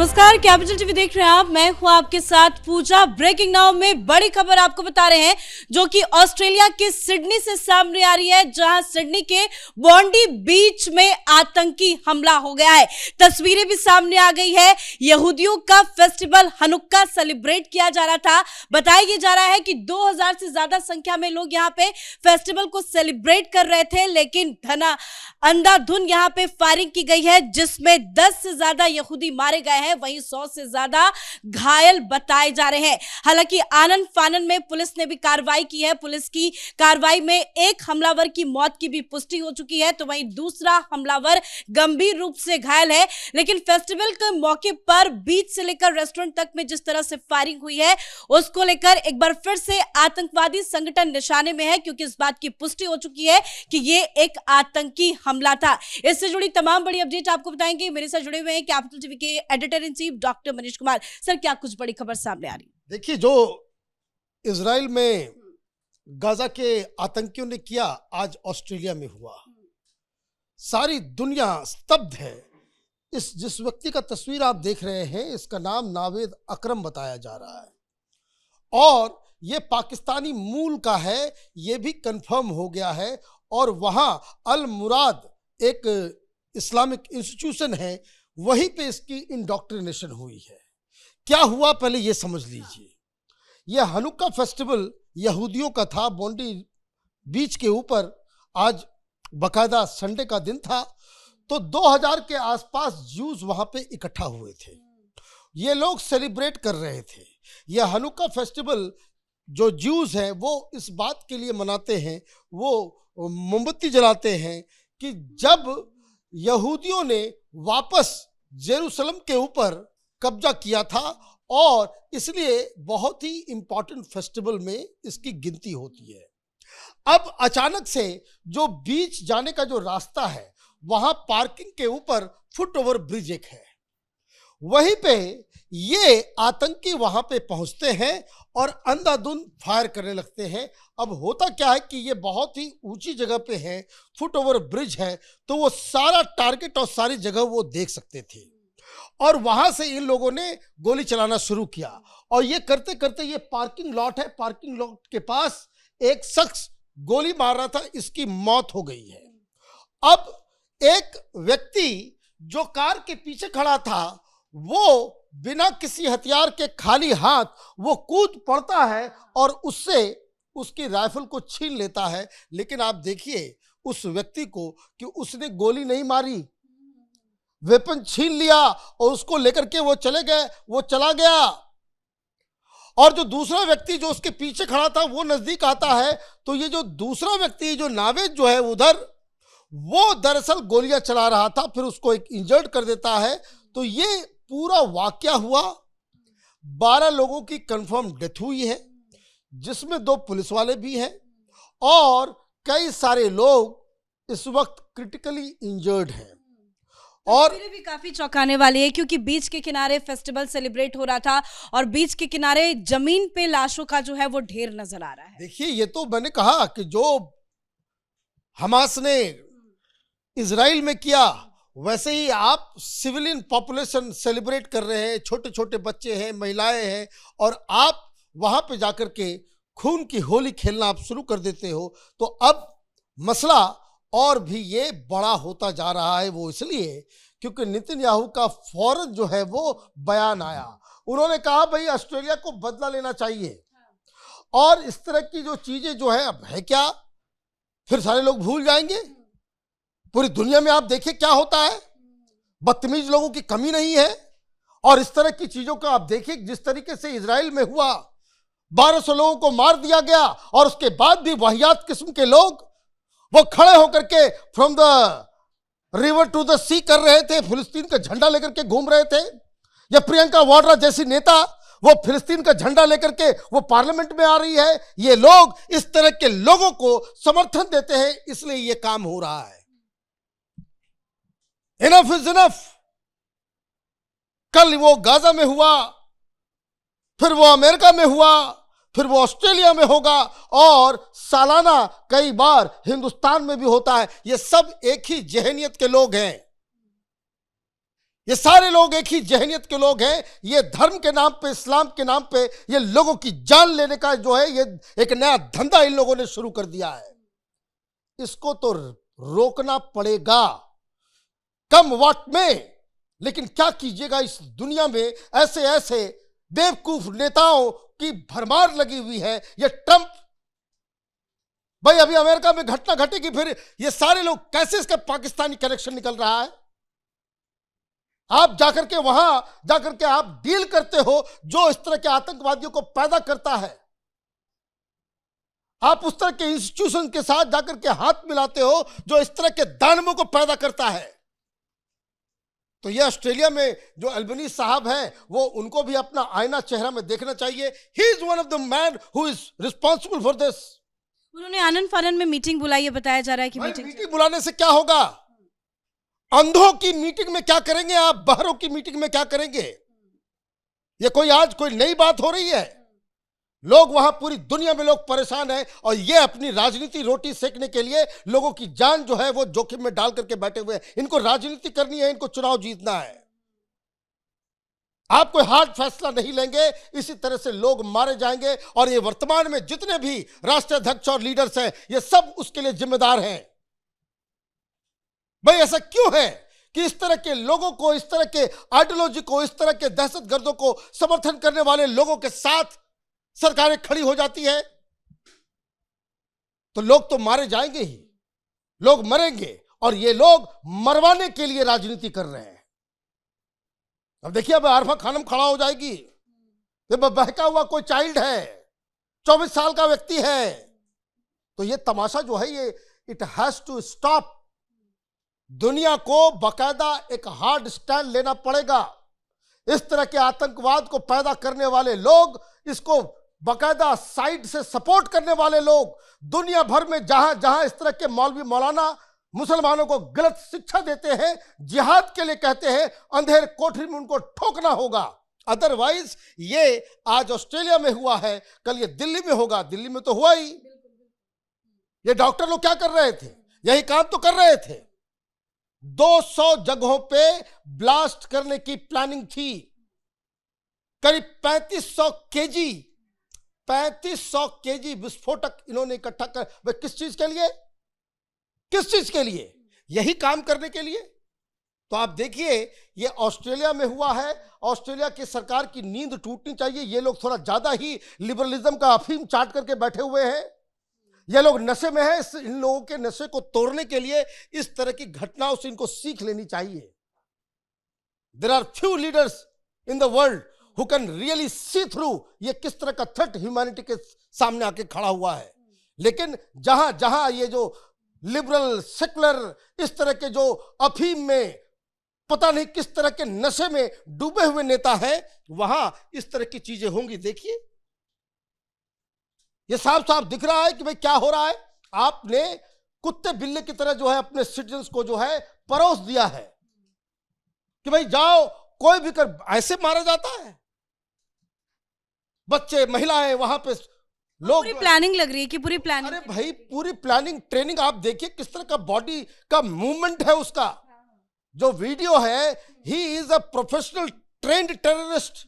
नमस्कार, capital TV देख रहे हैं आप। मैं हूं आपके साथ पूजा। ब्रेकिंग नाउ में बड़ी खबर आपको बता रहे हैं जो कि ऑस्ट्रेलिया के सिडनी से सामने आ रही है, जहां सिडनी के बॉन्डी बीच में आतंकी हमला हो गया है। तस्वीरें भी सामने आ गई है। यहूदियों का फेस्टिवल हनुक्का सेलिब्रेट किया जा रहा था। बताया जा रहा है कि 2000 से ज्यादा संख्या में लोग यहाँ पे फेस्टिवल को सेलिब्रेट कर रहे थे, लेकिन अंधाधुंध यहाँ पे फायरिंग की गई है, जिसमें 10 से ज्यादा यहूदी मारे गए हैं, वहीं 100 से ज्यादा घायल बताए जा रहे हैं। हालांकि आनन फानन में पुलिस ने भी कार्रवाई की है। पुलिस की कार्रवाई में एक हमलावर की मौत की भी पुष्टि हो चुकी है, तो वहीं दूसरा हमलावर गंभीर रूप से घायल है। लेकिन फेस्टिवल के मौके पर बीच से लेकर रेस्टोरेंट तक में जिस तरह से फायरिंग हुई है, उसको लेकर एक बार फिर से आतंकवादी संगठन निशाने में है, क्योंकि इस बात की पुष्टि हो चुकी है कि ये एक आतंकी हमला था। इससे जुड़ी तमाम बड़ी अपडेट आपको बताएंगे। मेरे साथ जुड़े हुए हैं कैपिटल टीवी के editor in chief doctor Manish Kumar. Sir, क्या कुछ बड़ी खबर सामने आ रही है? देखिए, जो इजराइल में गाजा के आतंकियों ने किया, आज ऑस्ट्रेलिया में हुआ। सारी दुनिया स्तब्ध है। जिस व्यक्ति का तस्वीर आप देख रहे हैं, इसका नाम नावेद अकरम बताया जा रहा है और ये पाकिस्तानी मूल का है, ये भी कंफर्म हो गया है। और वहाँ अल मुराद एक इस्लामिक इंस्टीट्यूशन है, वहीं पे इसकी इंडोक्ट्रिनेशन हुई है। क्या हुआ पहले ये समझ लीजिए। ये हनुक्का फेस्टिवल यहूदियों का था, बॉन्डी बीच के ऊपर। आज बकायदा संडे का दिन था, तो 2000 के आसपास ज्यूज वहां पे इकट्ठा हुए थे। ये लोग सेलिब्रेट कर रहे थे। ये हनुक्का फेस्टिवल जो ज्यूज हैं वो इस बात के लिए मनाते हैं, वो मोमबत्ती जलाते हैं कि जब यहूदियों ने वापस जेरूसलम के ऊपर कब्जा किया था, और इसलिए बहुत ही इंपॉर्टेंट फेस्टिवल में इसकी गिनती होती है। अब अचानक से जो बीच जाने का जो रास्ता है, वहां पार्किंग के ऊपर फुट ओवर ब्रिज एक है, वहीं पे ये आतंकी वहां पे पहुंचते हैं और अंधाधुंध फायर करने लगते हैं। अब होता क्या है कि ये बहुत ही ऊंची जगह पे है, फुट ओवर ब्रिज है, तो वो सारा टारगेट और सारी जगह वो देख सकते थे। और वहां से इन लोगों ने गोली चलाना शुरू किया, और ये करते करते, ये पार्किंग लॉट है, पार्किंग लॉट के पास एक शख्स गोली मार रहा था, इसकी मौत हो गई है। अब एक व्यक्ति जो कार के पीछे खड़ा था, वो बिना किसी हथियार के खाली हाथ वो कूद पड़ता है और उससे उसकी राइफल को छीन लेता है। लेकिन आप देखिए उस व्यक्ति को कि उसने गोली नहीं मारी, वेपन छीन लिया और उसको लेकर के वो चले गए, वो चला गया। और जो दूसरा व्यक्ति जो उसके पीछे खड़ा था, वो नजदीक आता है, तो ये जो दूसरा व्यक्ति जो नावेद जो है उधर, वो दरअसल गोलियां चला रहा था, फिर उसको एक इंजर्ड कर देता है। तो ये पूरा वाकया हुआ। 12 लोगों की कंफर्म डेथ हुई है, जिसमें 2 पुलिस वाले भी हैं, और कई सारे लोग इस वक्त क्रिटिकली इंजर्ड हैं। और भी काफी चौंकाने वाली है, क्योंकि बीच के किनारे फेस्टिवल सेलिब्रेट हो रहा था और बीच के किनारे जमीन पे लाशों का जो है वो ढेर नजर आ रहा है। देखिए, ये तो मैंने कहा कि जो हमास ने इजराइल में किया, वैसे ही आप सिविलियन पॉपुलेशन सेलिब्रेट कर रहे हैं, छोटे छोटे बच्चे हैं, महिलाएं हैं, और आप वहां पे जाकर के खून की होली खेलना आप शुरू कर देते हो। तो अब मसला और भी ये बड़ा होता जा रहा है। वो इसलिए क्योंकि नेतन्याहू का फौरन जो है वो बयान आया। उन्होंने कहा भाई ऑस्ट्रेलिया को बदला लेना चाहिए, और इस तरह की जो चीजें जो है, अब है क्या, फिर सारे लोग भूल जाएंगे। पूरी दुनिया में आप देखिए क्या होता है, बदतमीज लोगों की कमी नहीं है। और इस तरह की चीजों का आप देखिए, जिस तरीके से इजराइल में हुआ, 1200 लोगों को मार दिया गया, और उसके बाद भी वाहियात किस्म के लोग वो खड़े होकर के from the river to the sea कर रहे थे, फिलिस्तीन का झंडा लेकर के घूम रहे थे। या प्रियंका वाड्रा जैसी नेता, वो फिलिस्तीन का झंडा लेकर के वो पार्लियामेंट में आ रही है। ये लोग इस तरह के लोगों को समर्थन देते हैं, इसलिए ये काम हो रहा है। Enough is enough. कल वो गाजा में हुआ, फिर वो अमेरिका में हुआ, फिर वो ऑस्ट्रेलिया में होगा, और सालाना कई बार हिंदुस्तान में भी होता है। ये सब एक ही जहनियत के लोग हैं। ये सारे लोग एक ही जहनियत के लोग हैं। ये धर्म के नाम पे, इस्लाम के नाम पे ये लोगों की जान लेने का जो है, ये एक नया धंधा इन लोगों ने शुरू कर दिया है। इसको तो रोकना पड़ेगा, कम वक्त में। लेकिन क्या कीजिएगा, इस दुनिया में ऐसे ऐसे बेवकूफ नेताओं की भरमार लगी हुई है। ये ट्रंप, भाई अभी अमेरिका में घटना घटेगी, फिर ये सारे लोग कैसे, इसका पाकिस्तानी कनेक्शन निकल रहा है। आप जाकर के वहां जाकर के आप डील करते हो जो इस तरह के आतंकवादियों को पैदा करता है। आप उस तरह के इंस्टीट्यूशन के साथ जाकर के हाथ मिलाते हो जो इस तरह के दानवों को पैदा करता है। तो ये ऑस्ट्रेलिया में जो अल्बनीज़ साहब हैं, वो उनको भी अपना आईना चेहरा में देखना चाहिए। He is one of the man who is responsible for this. उन्होंने आनंद फानन में मीटिंग बुलाई है, बताया जा रहा है कि मीटिंग बुलाने से क्या होगा? अंधों की मीटिंग में क्या करेंगे आप? बहरों की मीटिंग में क्या करेंगे? ये कोई आज कोई नई बात हो रही है? लोग वहां, पूरी दुनिया में लोग परेशान हैं और ये अपनी राजनीति रोटी सेकने के लिए लोगों की जान जो है वो जोखिम में डाल करके बैठे हुए हैं। इनको राजनीति करनी है, इनको चुनाव जीतना है। आप कोई हार्ड फैसला नहीं लेंगे, इसी तरह से लोग मारे जाएंगे। और ये वर्तमान में जितने भी राष्ट्रीय अध्यक्ष और लीडर्स हैं, ये सब उसके लिए जिम्मेदार हैं। भाई ऐसा क्यों है कि इस तरह के लोगों को, इस तरह के आइडियोलॉजी को, इस तरह के दहशतगर्दों को समर्थन करने वाले लोगों के साथ सरकारें खड़ी हो जाती है? तो लोग तो मारे जाएंगे ही, लोग मरेंगे, और ये लोग मरवाने के लिए राजनीति कर रहे हैं। अब देखिए, अब आरफा खानम खड़ा हो जाएगी। ये बहका हुआ कोई चाइल्ड है, 24 साल का व्यक्ति है। तो ये तमाशा जो है, ये इट हैज टू स्टॉप। दुनिया को बाकायदा एक हार्ड स्टैंड लेना पड़ेगा। इस तरह के आतंकवाद को पैदा करने वाले लोग, इसको बाकायदा साइड से सपोर्ट करने वाले लोग, दुनिया भर में जहां जहां इस तरह के मौलवी मौलाना मुसलमानों को गलत शिक्षा देते हैं, जिहाद के लिए कहते हैं, अंधेर कोठरी में उनको ठोकना होगा। अदरवाइज ये आज ऑस्ट्रेलिया में हुआ है, कल ये दिल्ली में होगा। दिल्ली में तो हुआ ही। ये डॉक्टर लोग क्या कर रहे थे? यही काम तो कर रहे थे। 200 जगहों पे ब्लास्ट करने की प्लानिंग थी। करीब 3500 केजी विस्फोटक इन्होंने इकट्ठा कर, किस चीज के लिए? किस चीज के लिए? यही काम करने के लिए। तो आप देखिए, ये ऑस्ट्रेलिया में हुआ है। ऑस्ट्रेलिया की सरकार की नींद टूटनी चाहिए। ये लोग थोड़ा ज्यादा ही लिबरलिज्म का अफीम चाट करके बैठे हुए हैं। ये लोग नशे में हैं। इन लोगों के नशे को तोड़ने के लिए इस तरह की घटनाओं से इनको सीख लेनी चाहिए। There are few leaders in the world who can really see through ये किस तरह का थ्रेट ह्यूमैनिटी के सामने आके खड़ा हुआ है। लेकिन जहां जहां ये जो लिबरल, सेकुलर, इस तरह के जो अफीम में, पता नहीं किस तरह के नशे में डूबे हुए नेता है, वहां इस तरह की चीजें होंगी। देखिए, ये साफ साफ दिख रहा है कि भाई क्या हो रहा है। आपने कुत्ते बिल्ले की तरह जो है अपने सिटीजन्स को जो है परोस दिया है कि भाई जाओ, कोई भी कर, ऐसे मारा जाता है। बच्चे, महिलाएं, वहां पे लोग, पूरी प्लानिंग लग रही है कि पूरी प्लानिंग। अरे भाई पूरी प्लानिंग, ट्रेनिंग। आप देखिए किस तरह का बॉडी का मूवमेंट है उसका। जो वीडियो है, he is a professional trend terrorist.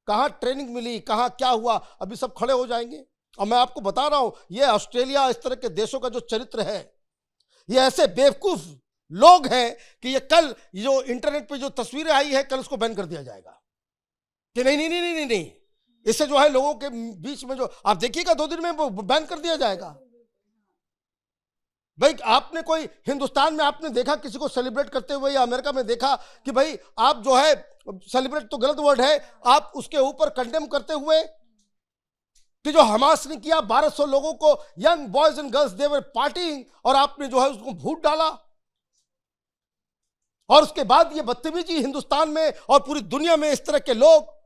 कहां ट्रेनिंग मिली, कहां क्या हुआ, अभी सब खड़े हो जाएंगे। और मैं आपको बता रहा हूं, ये ऑस्ट्रेलिया, इस तरह के देशों का जो चरित्र है, ये ऐसे बेवकूफ लोग हैं कि ये कल जो इंटरनेट पे जो तस्वीरें आई है, कल उसको बैन कर दिया जाएगा कि नहीं नहीं नहीं नहीं नहीं, नहीं। इससे जो है लोगों के बीच में जो, आप देखिएगा 2 दिन में वो बैन कर दिया जाएगा। भाई आपने कोई हिंदुस्तान में आपने देखा किसी को सेलिब्रेट करते हुए, या अमेरिका में देखा कि भाई आप जो है, सेलिब्रेट तो गलत वर्ड है, आप उसके ऊपर कंडेम करते हुए कि जो हमास ने किया, 1200 लोगों को, young boys and girls, they were parting, और आपने जो है उसको भूत डाला। और उसके बाद ये बदतमीजी हिंदुस्तान में और पूरी दुनिया में, इस तरह के लोग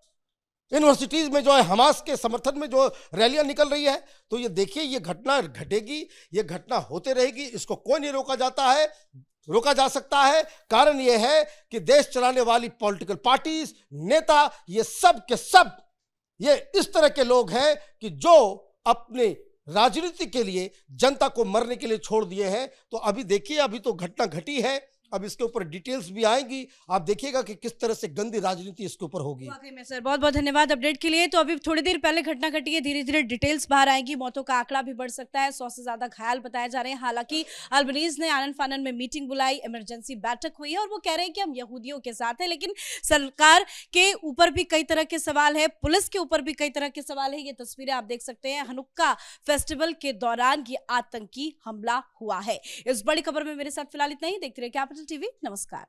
यूनिवर्सिटीज में जो है हमास के समर्थन में जो रैलियां निकल रही है। तो ये देखिए, ये घटना घटेगी, ये घटना होते रहेगी। इसको कोई नहीं रोका जाता है, रोका जा सकता है। कारण ये है कि देश चलाने वाली पॉलिटिकल पार्टीज, नेता, ये सब के सब ये इस तरह के लोग हैं कि जो अपने राजनीति के लिए जनता को मरने के लिए छोड़ दिए हैं। तो अभी देखिए, अभी तो घटना घटी है अब इसके ऊपर डिटेल्स भी आएंगी, आप देखिएगा कि किस तरह से गंदी राजनीति इसके ऊपर होगी। वाकई में सर, बहुत बहुत धन्यवाद अपडेट के लिए। तो अभी थोड़ी देर पहले घटना घटी है, धीरे धीरे डिटेल्स बाहर आएंगी, मौतों का आंकड़ा भी बढ़ सकता है, 100 से ज्यादा घायल बताए जा रहे हैं। हालांकि अल्बनीज ने आनन फानन में मीटिंग बुलाई, इमरजेंसी बैठक हुई है और वो कह रहे हैं कि हम यहूदियों के साथ हैं, लेकिन सरकार के ऊपर भी कई तरह के सवाल है, पुलिस के ऊपर भी कई तरह के सवाल है। ये तस्वीरें आप देख सकते हैं, हनुक्का फेस्टिवल के दौरान ये आतंकी हमला हुआ है। इस बड़ी खबर में मेरे साथ फिलहाल इतना ही। देखते रहिए कैपिटल टीवी। नमस्कार।